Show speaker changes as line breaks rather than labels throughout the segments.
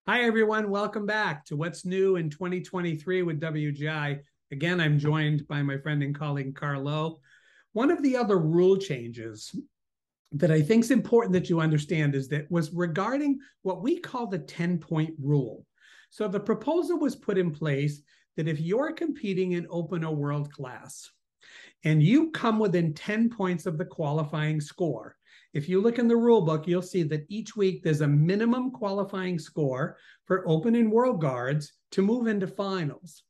Hi, everyone. Welcome back to What's New in 2023 with WGI. Again, I'm joined by my friend and colleague, Carlo. One of the other rule changes that I think is important that you understand is that was regarding what we call the 10-point rule. So the proposal was put in place that if you're competing in open or world class, and you come within 10 points of the qualifying score. If you look in the rule book, you'll see that each week there's a minimum qualifying score for open and world guards to move into finals.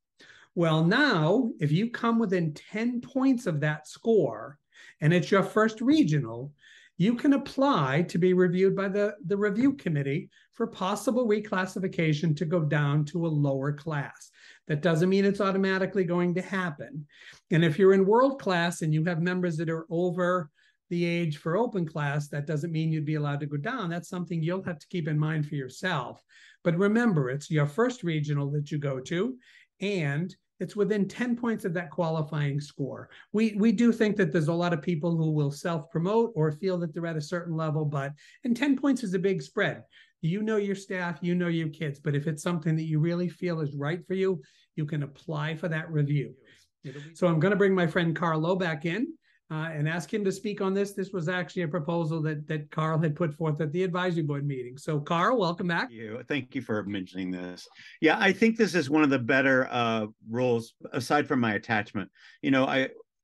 Well, now, if you come within 10 points of that score and it's your first regional, you can apply to be reviewed by the review committee for possible reclassification to go down to a lower class. That doesn't mean it's automatically going to happen. And if you're in world class and you have members that are over the age for open class, that doesn't mean you'd be allowed to go down. That's something you'll have to keep in mind for yourself. But remember, it's your first regional that you go to, and it's within 10 points of that qualifying score. We do think that there's a lot of people who will self-promote or feel that they're at a certain level, and 10 points is a big spread. You know your staff, you know your kids, but if it's something that you really feel is right for you, you can apply for that review. So I'm going to bring my friend Carlo back in and ask him to speak on this. This was actually a proposal that Carl had put forth at the advisory board meeting. So Carl, welcome back.
Thank you for mentioning this. Yeah, I think this is one of the better rules aside from my attachment.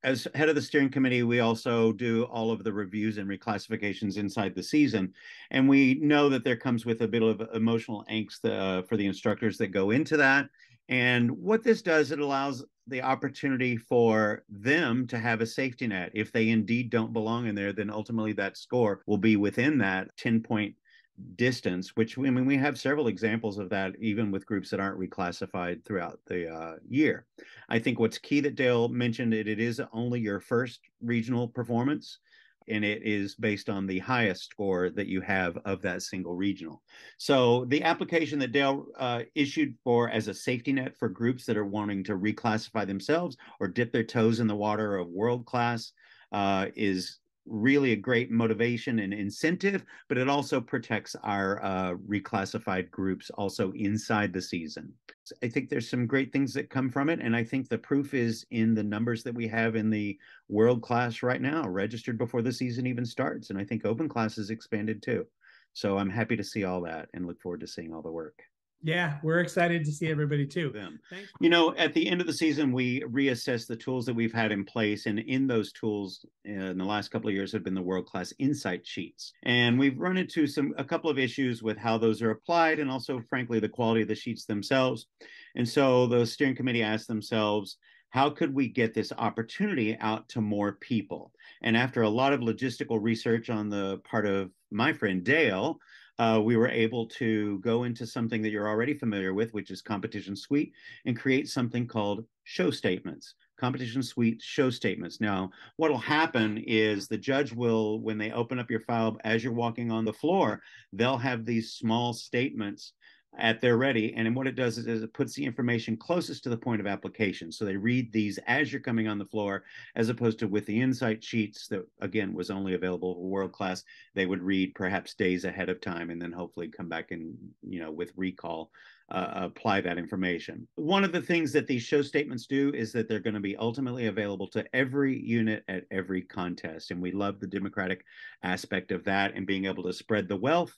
As head of the steering committee, we also do all of the reviews and reclassifications inside the season. And we know that there comes with a bit of emotional angst for the instructors that go into that. And what this does, it allows the opportunity for them to have a safety net. If they indeed don't belong in there, then ultimately that score will be within that 10-point distance, which we have several examples of that, even with groups that aren't reclassified throughout the year. I think what's key that Dale mentioned, it is only your first regional performance, and it is based on the highest score that you have of that single regional. So the application that Dale issued for as a safety net for groups that are wanting to reclassify themselves or dip their toes in the water of world class is really a great motivation and incentive, but it also protects our reclassified groups also inside the season. I think there's some great things that come from it, and I think the proof is in the numbers that we have in the world class right now, registered before the season even starts, and I think open class is expanded too. So I'm happy to see all that and look forward to seeing all the work.
Yeah, we're excited to see everybody too.
Them. At the end of the season, we reassess the tools that we've had in place. And in those tools, in the last couple of years, have been the world class insight sheets. And we've run into a couple of issues with how those are applied and also, frankly, the quality of the sheets themselves. And so the steering committee asked themselves, how could we get this opportunity out to more people? And after a lot of logistical research on the part of my friend Dale, we were able to go into something that you're already familiar with, which is Competition Suite, and create something called show statements. Competition Suite show statements. Now, what will happen is the judge will, when they open up your file as you're walking on the floor, they'll have these small statements at their ready. And what it does is it puts the information closest to the point of application. So they read these as you're coming on the floor, as opposed to with the insight sheets that, again, was only available for world class. They would read perhaps days ahead of time and then hopefully come back and, with recall, apply that information. One of the things that these show statements do is that they're going to be ultimately available to every unit at every contest. And we love the democratic aspect of that and being able to spread the wealth.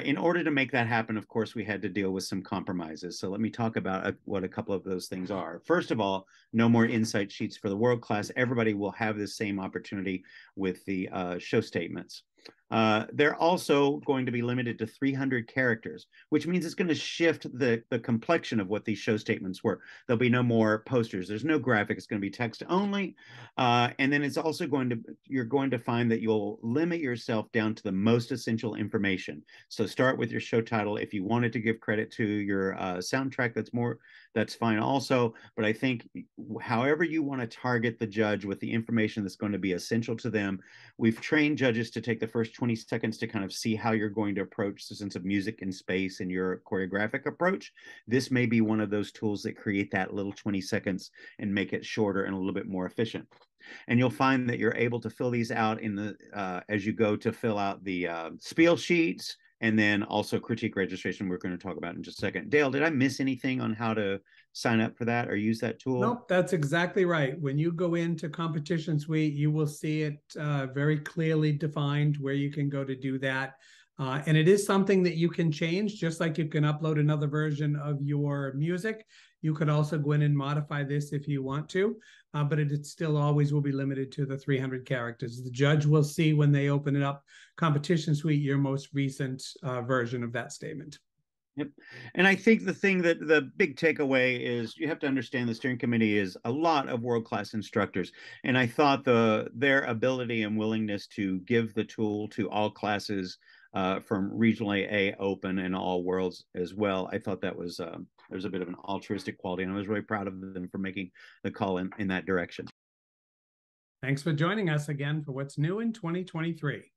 In order to make that happen, of course, we had to deal with some compromises. So let me talk about what a couple of those things are. First of all, no more insight sheets for the world class. Everybody will have the same opportunity with the show statements. They're also going to be limited to 300 characters, which means it's going to shift the complexion of what these show statements were. There'll be no more posters. There's no graphic. It's going to be text only. And then it's also you're going to find that you'll limit yourself down to the most essential information. So start with your show title. If you wanted to give credit to your soundtrack, that's fine also. But I think however you want to target the judge with the information that's going to be essential to them, we've trained judges to take the first 20 seconds to kind of see how you're going to approach the sense of music and space and your choreographic approach. This may be one of those tools that create that little 20 seconds and make it shorter and a little bit more efficient. And you'll find that you're able to fill these out as you go to fill out the spiel sheets. and then also critique registration we're going to talk about in just a second. Dale, did I miss anything on how to sign up for that or use that tool?
Nope, that's exactly right. When you go into Competition Suite, you will see it very clearly defined where you can go to do that. And it is something that you can change, just like you can upload another version of your music. You could also go in and modify this if you want to, but it still always will be limited to the 300 characters. The judge will see when they open it up, Competition Suite, your most recent version of that statement.
Yep. And I think the thing that the big takeaway is you have to understand the steering committee is a lot of world-class instructors. And I thought their ability and willingness to give the tool to all classes from regionally A open and all worlds as well, I thought that was there's a bit of an altruistic quality, and I was really proud of them for making the call in that direction.
Thanks for joining us again for What's New in 2023.